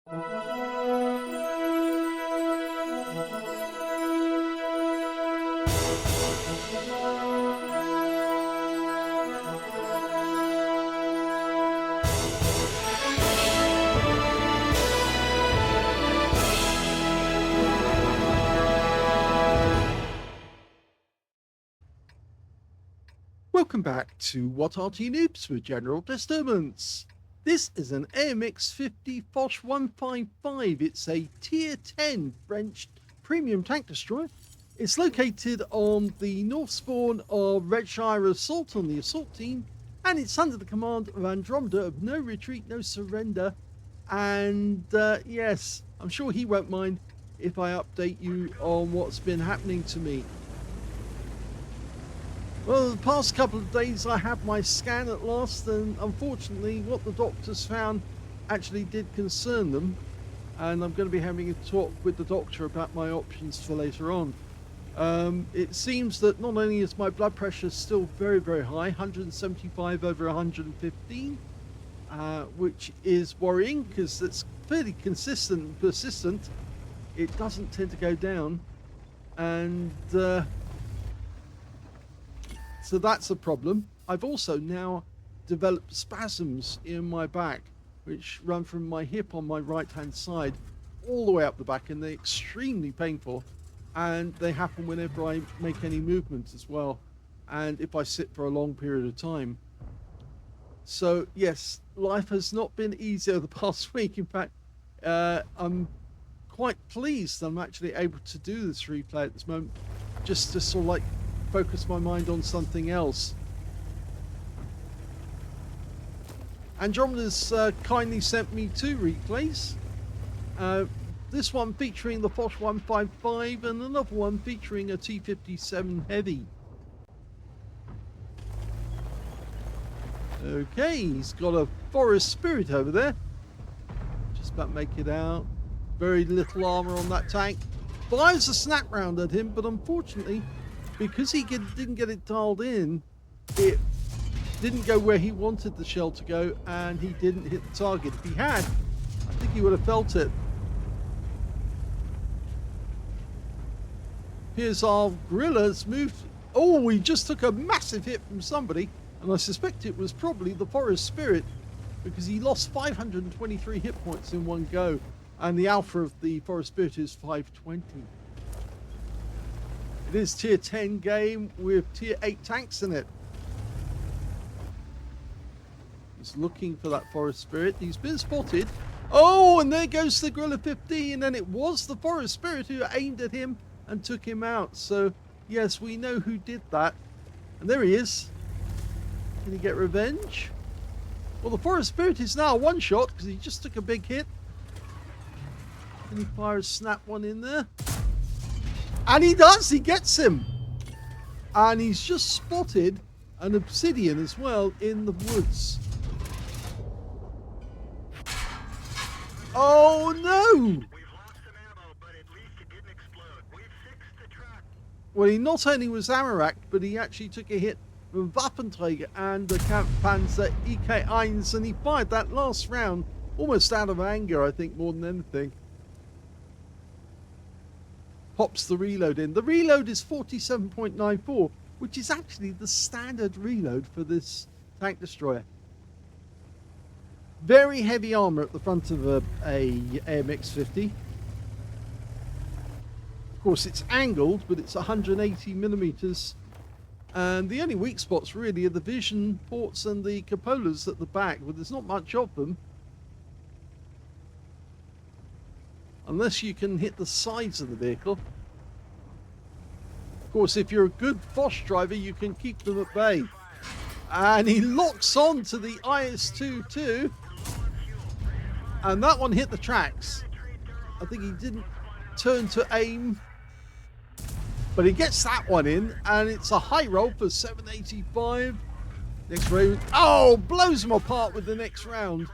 Welcome back to What Arty Noobs with General Disturbance. This is an AMX 50 Foch 155. It's a tier 10 French premium tank destroyer. It's located on the north spawn of Redshire Assault on the assault team, and it's under the command of Andromeda of No Retreat, No Surrender. And yes, I'm sure he won't mind if I update you on what's been happening to me. Well, the past couple of days I had my scan at last, and unfortunately what the doctors found actually did concern them, and I'm going to be having a talk with the doctor about my options for later on. It seems that not only is my blood pressure still very, very high, 175 over 115, which is worrying because it's fairly consistent and persistent. It doesn't tend to go down, and so that's a problem. I've also now developed spasms in my back, which run from my hip on my right hand side all the way up the back, and they're extremely painful, and they happen whenever I make any movement as well, and if I sit for a long period of time. So yes, life has not been easy over the past week. In fact, I'm quite pleased I'm actually able to do this replay at this moment, just to sort of like focus my mind on something else. Andromeda's kindly sent me 2 replays. This one featuring the Foch 155 and another one featuring a T57 Heavy. Okay, he's got a Forest Spirit over there. Just about make it out. Very little armor on that tank. Fires a snap round at him, but unfortunately, because he didn't get it dialed in, it didn't go where he wanted the shell to go, and he didn't hit the target. If he had, I think he would have felt it. Here's our gorilla's moved. Oh, he just took a massive hit from somebody, and I suspect it was probably the Forest Spirit, because he lost 523 hit points in one go, and the alpha of the Forest Spirit is 520. It is tier 10 game with tier 8 tanks in it. He's looking for that Forest Spirit. He's been spotted. Oh, and there goes the Gorilla 15, and it was the Forest Spirit who aimed at him and took him out. So yes, we know who did that. And there he is. Can he get revenge? Well, the Forest Spirit is now one shot because he just took a big hit. Can he fire a snap one in there? And he does, he gets him. And he's just spotted an obsidian as well in the woods. Oh no! We've lost some ammo, but at least it didn't explode. We've fixed the truck. Well, he not only was ammo-racked, but he actually took a hit from Waffenträger and the Kampfpanzer EK1, and he fired that last round almost out of anger, I think, more than anything. Pops the reload in. The reload is 47.94, which is actually the standard reload for this tank destroyer. Very heavy armor at the front of a AMX 50. Of course, it's angled, but it's 180 millimeters. And the only weak spots really are the vision ports and the cupolas at the back, but there's not much of them. Unless you can hit the sides of the vehicle. Of course, if you're a good Foch driver, you can keep them at bay. And he locks on to the IS-2 too. And that one hit the tracks. I think he didn't turn to aim. But he gets that one in, and it's a high roll for 785. Next round. Oh, blows him apart with the next round.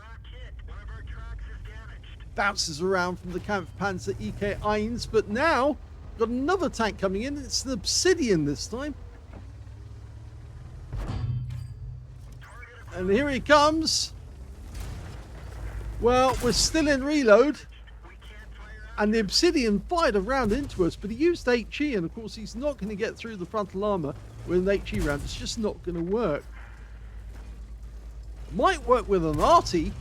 Bounces around from the Kampfpanzer EK1, but now got another tank coming in. It's an Obsidian this time. And here he comes. Well, we're still in reload. We can't fire out. And the Obsidian fired a round into us, but he used HE, and of course he's not going to get through the frontal armor with an HE round. It's just not going to work. Might work with an Arty,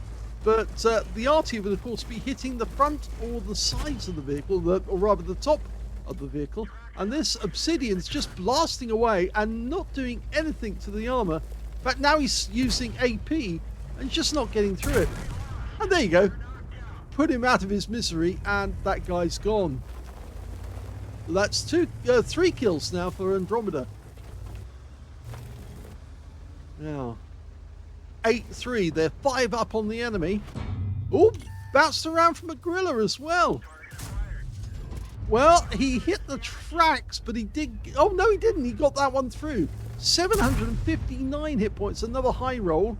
but the Arty would of course be hitting the front or the sides of the vehicle, or rather the top of the vehicle. And this Obsidian's just blasting away and not doing anything to the armor. In fact, now he's using AP and just not getting through it. And there you go. Put him out of his misery, and that guy's gone. That's 3 kills now for Andromeda. Now, 8-3. They're 5 up on the enemy. Oh, bounced around from a gorilla as well. Well, he hit the tracks, but he did... Oh, no, he didn't. He got that one through. 759 hit points. Another high roll.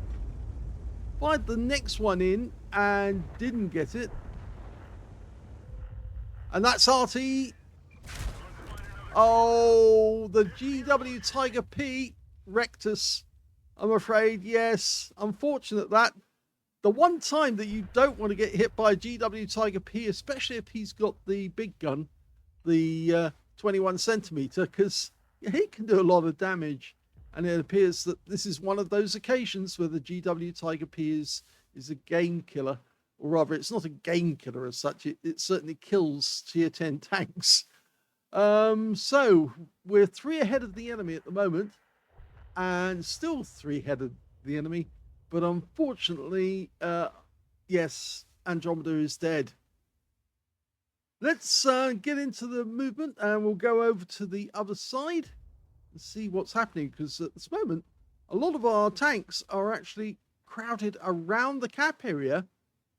Fired the next one in and didn't get it. And that's Arty. Oh, the GW Tiger P wrecked us. I'm afraid, yes. Unfortunate that. The one time that you don't want to get hit by a GW Tiger P, especially if he's got the big gun, the 21 centimeter, because he can do a lot of damage. And it appears that this is one of those occasions where the GW Tiger P is a game killer. Or rather, it's not a game killer as such. It certainly kills tier 10 tanks. So we're 3 ahead of the enemy at the moment. And still 3 ahead of the enemy. But unfortunately, yes, Andromeda is dead. Let's get into the movement, and we'll go over to the other side and see what's happening, because at this moment a lot of our tanks are actually crowded around the cap area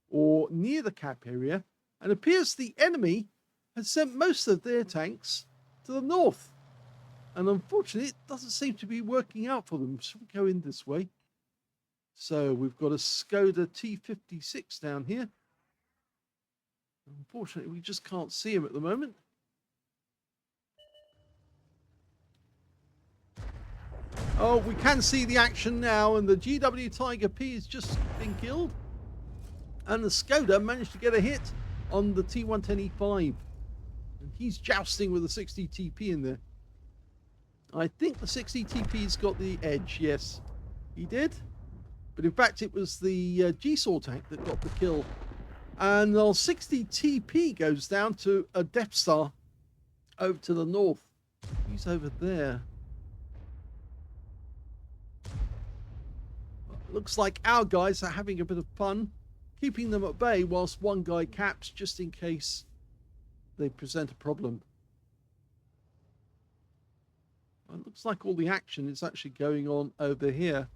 or near the cap area, and it appears the enemy has sent most of their tanks to the north, and unfortunately it doesn't seem to be working out for them. So we go in this way. So we've got a Skoda T57 down here. Unfortunately we just can't see him at the moment. Oh, we can see the action now, and the GW Tiger P has just been killed. And the Skoda managed to get a hit on the T110E5. And he's jousting with a 60 TP in there. I think the 60 TP's got the edge, yes. He did. But in fact, it was the G-Saw tank that got the kill. And the 60 TP goes down to a Death Star over to the north. He's over there. Looks like our guys are having a bit of fun, keeping them at bay whilst one guy caps just in case they present a problem. Well, it looks like all the action is actually going on over here.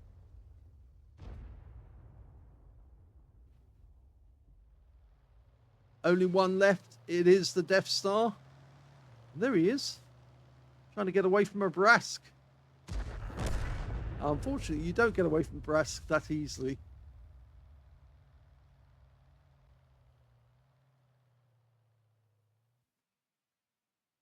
Only one left. It is the Death Star. There he is, trying to get away from a Brask. Unfortunately, you don't get away from Brask that easily.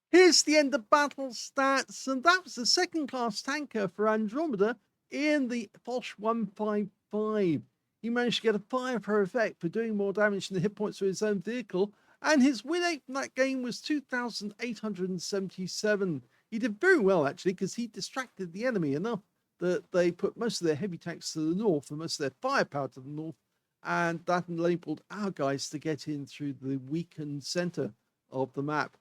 Here's the end of battle stats, and that was the second class tanker for Andromeda in the Foch 155. He managed to get a firepower effect for doing more damage than the hit points for his own vehicle, and his win rate from that game was 2,877. He did very well, actually, because he distracted the enemy enough that they put most of their heavy tanks to the north and most of their firepower to the north, and that enabled our guys to get in through the weakened center of the map.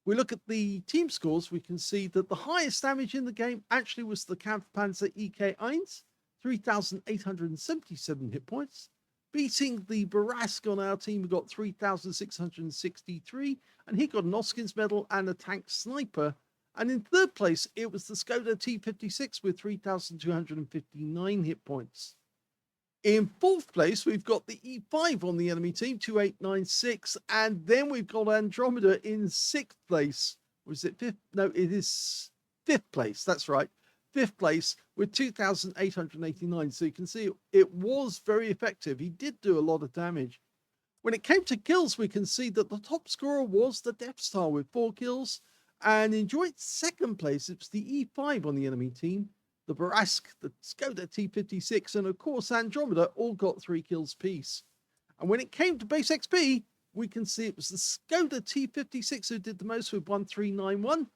We look at the team scores, we can see that the highest damage in the game actually was the Kampfpanzer EK1, 3,877 hit points, beating the Barask on our team, who got 3,663, and he got an Oskins medal and a tank sniper. And in third place, it was the Skoda T56 with 3,259 hit points. In fourth place, we've got the E5 on the enemy team, 2896. And then we've got Andromeda in sixth place. Was it fifth? No, it is fifth place. That's right. Fifth place with 2,889. So you can see it was very effective. He did do a lot of damage. When it came to kills, we can see that the top scorer was the Death Star with 4 kills. And in joint second place, it's the E5 on the enemy team, the Barask, the Skoda T56, and of course Andromeda all got 3 kills piece. And when it came to base XP, we can see it was the Skoda T56 who did the most with 1391.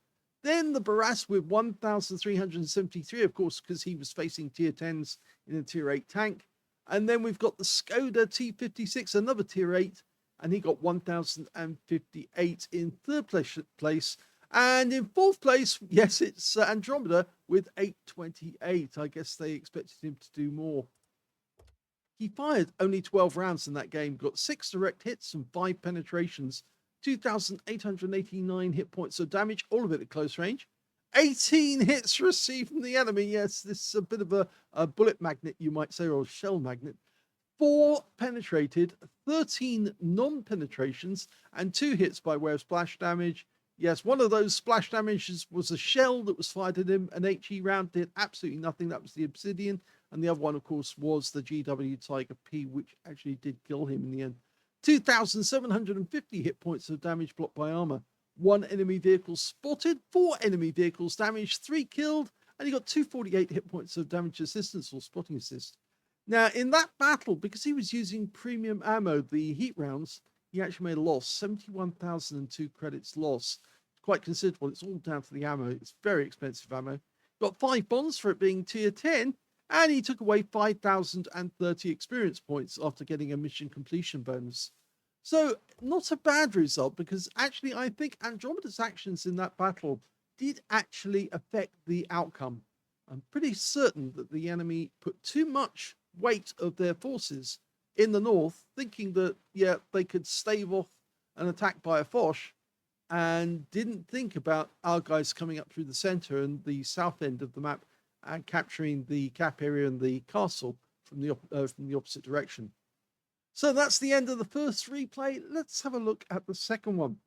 Then the Barras with 1,373, of course, because he was facing tier 10s in a tier 8 tank. And then we've got the Skoda T56, another tier 8, and he got 1,058 in third place. And in fourth place, yes, it's Andromeda with 828. I guess they expected him to do more. He fired only 12 rounds in that game, got 6 direct hits and 5 penetrations, 2,889 hit points of damage, all of it at close range. 18 hits received from the enemy. Yes, this is a bit of a bullet magnet, you might say, or a shell magnet. 4 penetrated, 13 non-penetrations, and 2 hits by way of splash damage. Yes, one of those splash damages was a shell that was fired at him. An HE round did absolutely nothing. That was the Obsidian. And the other one, of course, was the GW Tiger P, which actually did kill him in the end. 2,750 hit points of damage blocked by armor. 1 enemy vehicle spotted, 4 enemy vehicles damaged, 3 killed, and he got 248 hit points of damage assistance or spotting assist. Now, in that battle, because he was using premium ammo, the heat rounds, he actually made a loss, 71,002 credits loss. Quite considerable. It's all down to the ammo. It's very expensive ammo. Got 5 bonds for it being tier 10, and he took away 5,030 experience points after getting a mission completion bonus. So, not a bad result, because actually I think Andromeda's actions in that battle did actually affect the outcome. I'm pretty certain that the enemy put too much weight of their forces in the north, thinking that, yeah, they could stave off an attack by a Foch, and didn't think about our guys coming up through the center and the south end of the map and capturing the cap area and the castle from the opposite direction. So that's the end of the first replay. Let's have a look at the second one.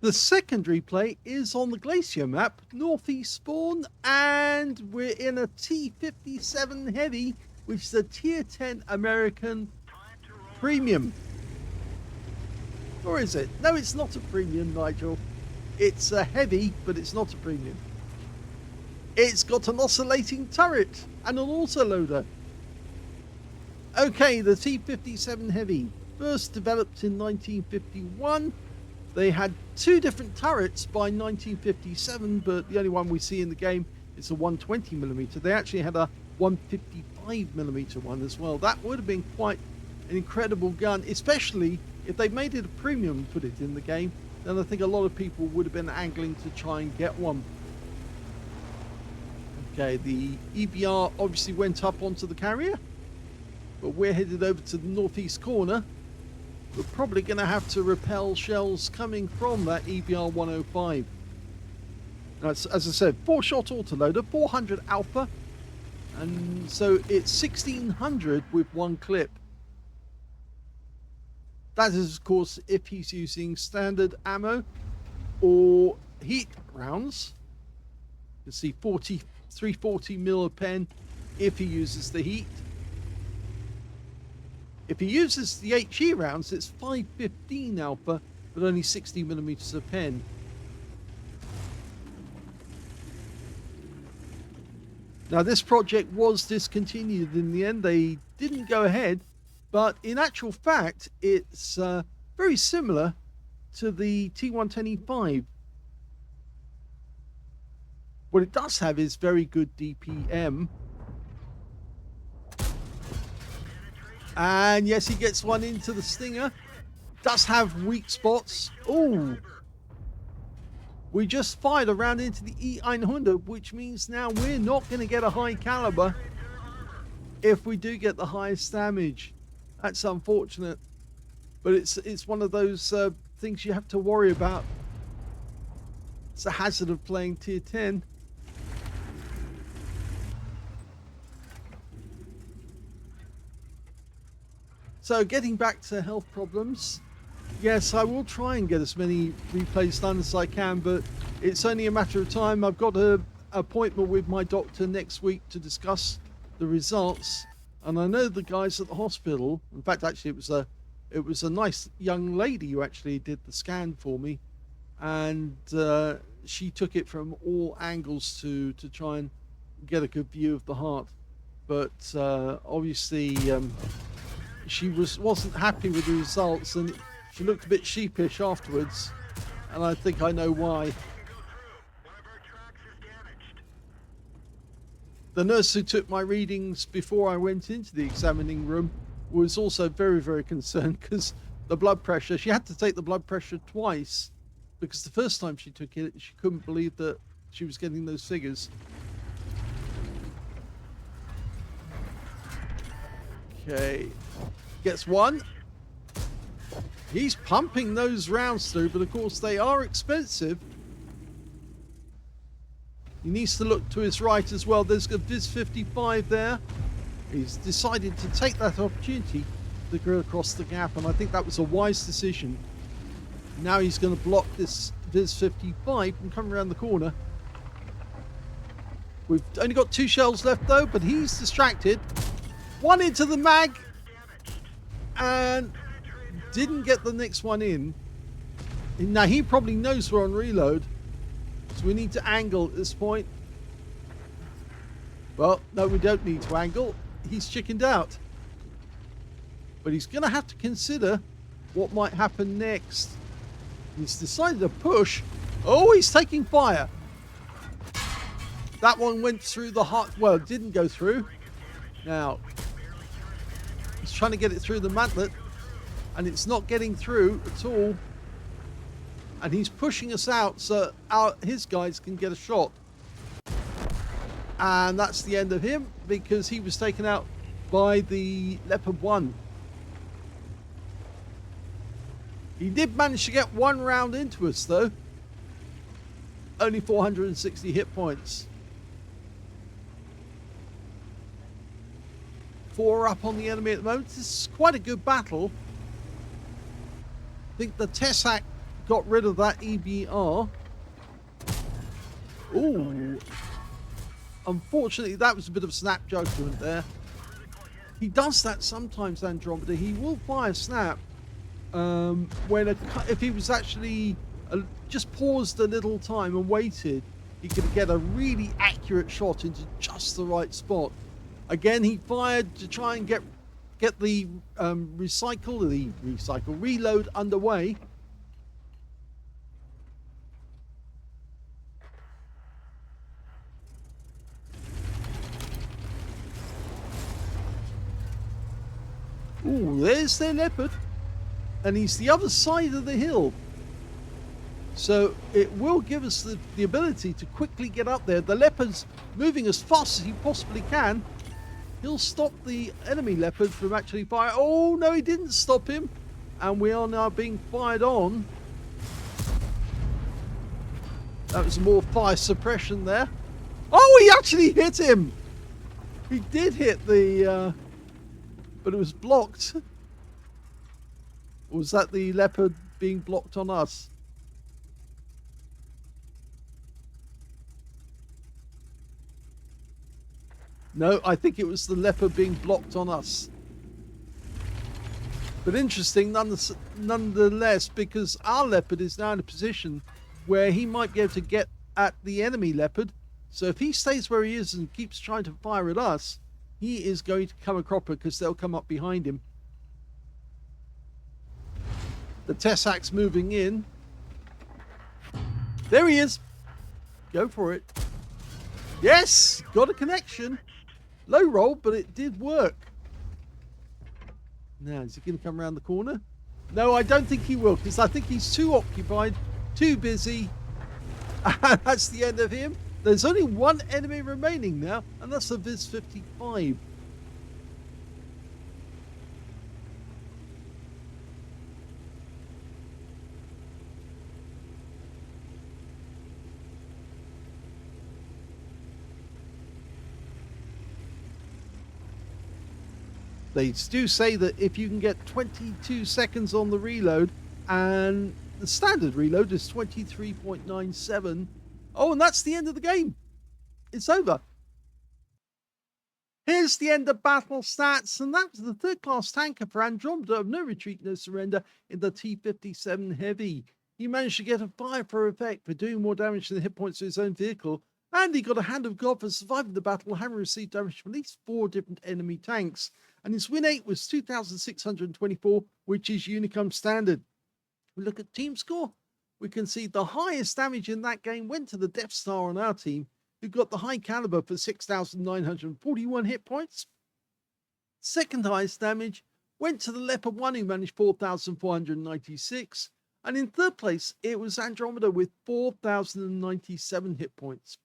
The second replay is on the Glacier map, northeast spawn, and we're in a T57 Heavy, which is a tier 10 American premium. Or is it? No, it's not a premium, Nigel. It's a heavy, but it's not a premium. It's got an oscillating turret and an autoloader. Okay, the T57 Heavy, first developed in 1951. They had 2 different turrets by 1957, but the only one we see in the game is a 120mm. They actually had a 155mm one as well. That would have been quite an incredible gun, especially if they made it a premium and put it in the game. Then I think a lot of people would have been angling to try and get one. Okay, the EBR obviously went up onto the carrier, but we're headed over to the northeast corner. We're probably going to have to repel shells coming from that EBR 105. Now, as I said, 4-shot autoloader, 400 alpha, and so it's 1600 with 1 clip. That is, of course, if he's using standard ammo or heat rounds. You see 340 mil a pen if he uses the heat. If he uses the HE rounds, it's 515 alpha, but only 60mm a pen. Now, this project was discontinued in the end. They didn't go ahead, but in actual fact, it's very similar to the T110E5. What it does have is very good DPM. And yes, he gets one into the Stinger. Does have weak spots. Oh, we just fired a round into the E100, which means now we're not going to get a high caliber if we do get the highest damage. That's unfortunate, but it's one of those things you have to worry about. It's a hazard of playing tier 10. So getting back to health problems, yes, I will try and get as many replays done as I can, but it's only a matter of time. I've got an appointment with my doctor next week to discuss the results, and I know the guys at the hospital. In fact, actually, it was a nice young lady who actually did the scan for me, and she took it from all angles to try and get a good view of the heart. but obviously she wasn't happy with the results, and she looked a bit sheepish afterwards, and I think I know why. One of our tracks is damaged. The nurse who took my readings before I went into the examining room was also very, very concerned because the blood pressure, she had to take the blood pressure twice because the first time she took it, she couldn't believe that she was getting those figures. Okay, gets one. He's pumping those rounds through, but of course they are expensive. He needs to look to his right as well. There's a Viz 55 there. He's decided to take that opportunity to go across the gap, and I think that was a wise decision. Now he's going to block this Viz 55 and come around the corner. We've only got 2 shells left though, but he's distracted. One into the mag and didn't get the next one in. Now he probably knows we're on reload, so we need to angle at this point. Well, no, we don't need to angle. He's chickened out. But he's going to have to consider what might happen next. He's decided to push. Oh, he's taking fire. That one went through the heart. Well, it didn't go through. Now, he's trying to get it through the mantlet, and it's not getting through at all. And he's pushing us out so his guys can get a shot. And that's the end of him because he was taken out by the Leopard 1. He did manage to get one round into us though. Only 460 hit points. 4 up on the enemy at the moment. This is quite a good battle. I think the Tessac got rid of that EBR. Ooh. Unfortunately, that was a bit of snap judgment there. He does that sometimes, Andromeda. He will fire snap if he was actually just paused a little time and waited, he could get a really accurate shot into just the right spot. Again, he fired to try and get the reload underway. Ooh, there's their Leopard. And he's the other side of the hill. So it will give us the ability to quickly get up there. The Leopard's moving as fast as he possibly can. He'll stop the enemy Leopard from actually firing. Oh, no, he didn't stop him. And we are now being fired on. That was more fire suppression there. Oh, he actually hit him. He did hit the... but it was blocked. Or was that the Leopard being blocked on us? No, I think it was the Leopard being blocked on us. But interesting nonetheless, because our Leopard is now in a position where he might be able to get at the enemy Leopard. So if he stays where he is and keeps trying to fire at us, he is going to come a cropper because they'll come up behind him. The Tessac's moving in. There he is. Go for it. Yes, got a connection. Low roll, but it did work. Now, is he going to come around the corner? No, I don't think he will, because I think he's too occupied, too busy. And that's the end of him. There's only one enemy remaining now, and that's the Viz 55. They do say that if you can get 22 seconds on the reload, and the standard reload is 23.97. Oh, and that's the end of the game. It's over. Here's the end of battle stats, and that was the third-class tanker for Andromeda of No Retreat, No Surrender in the T57 Heavy. He managed to get a fire for effect for doing more damage than the hit points to his own vehicle, And he got a Hand of God for surviving the battle, having received damage from at least 4 different enemy tanks. And his win 8 was 2,624, which is Unicum standard. We look at team score. We can see the highest damage in that game went to the Death Star on our team, who got the high caliber for 6,941 hit points. Second highest damage went to the Leopard 1, who managed 4,496. And in third place, it was Andromeda with 4,097 hit points.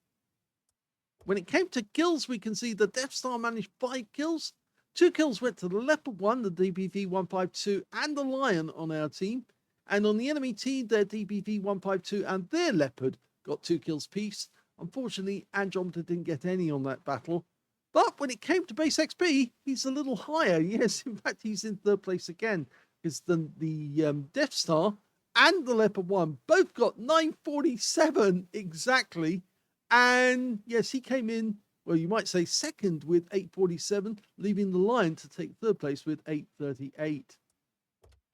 When it came to kills, we can see the Death Star managed 5 kills. 2 kills went to the Leopard 1, the DBV-152, and the Lion on our team. And on the enemy team, their DBV-152 and their Leopard got 2 kills piece. Unfortunately, Andromeda didn't get any on that battle. But when it came to base XP, he's a little higher. Yes, in fact, he's in third place again. Because the Death Star and the Leopard 1 both got 947 exactly. And yes, he came in, well, you might say second with 847, leaving the Lion to take third place with 838.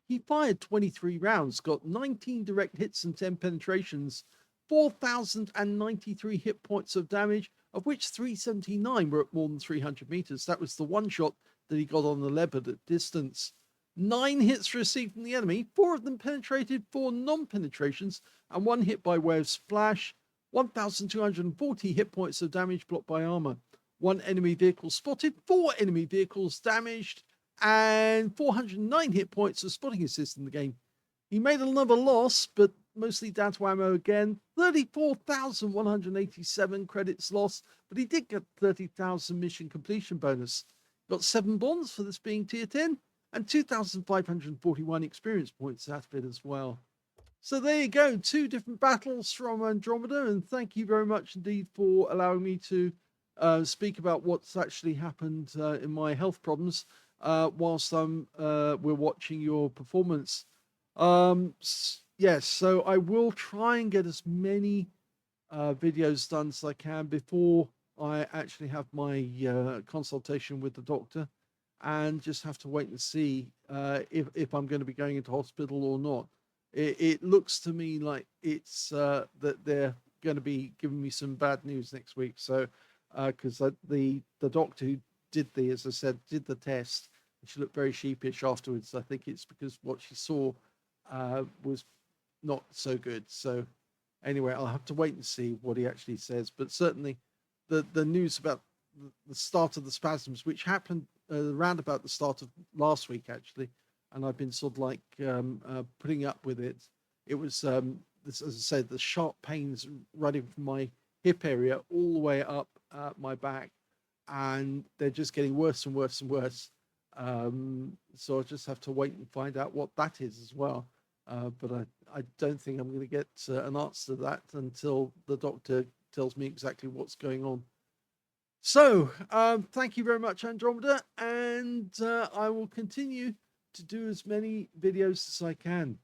He fired 23 rounds, got 19 direct hits and 10 penetrations, 4,093 hit points of damage, of which 379 were at more than 300 meters. That was the one shot that he got on the Leopard at distance. 9 hits received from the enemy, 4 of them penetrated, 4 non-penetrations, and 1 hit by way of splash. 1,240 hit points of damage blocked by armor. 1 enemy vehicle spotted, 4 enemy vehicles damaged, and 409 hit points of spotting assist in the game. He made another loss, but mostly down to ammo again. 34,187 credits lost, but he did get 30,000 mission completion bonus. Got 7 bonds for this being tier 10, and 2,541 experience points out of it as well. So there you go, 2 different battles from Andromeda, and thank you very much indeed for allowing me to speak about what's actually happened in my health problems whilst we're watching your performance. Yes, so I will try and get as many videos done as I can before I actually have my consultation with the doctor, and just have to wait and see if I'm going to be going into hospital or not. It looks to me like it's that they're going to be giving me some bad news next week. So, because the doctor who did as I said, did the test, and she looked very sheepish afterwards. I think it's because what she saw was not so good. So, anyway, I'll have to wait and see what he actually says. But certainly, the news about the start of the spasms, which happened around about the start of last week, actually. And I've been sort of like putting up with it. It was, this, as I said, the sharp pains running from my hip area all the way up my back, and they're just getting worse and worse and worse. So I'll just have to wait and find out what that is as well. But I don't think I'm going to get an answer to that until the doctor tells me exactly what's going on. So thank you very much, Andromeda, and I will continue to do as many videos as I can.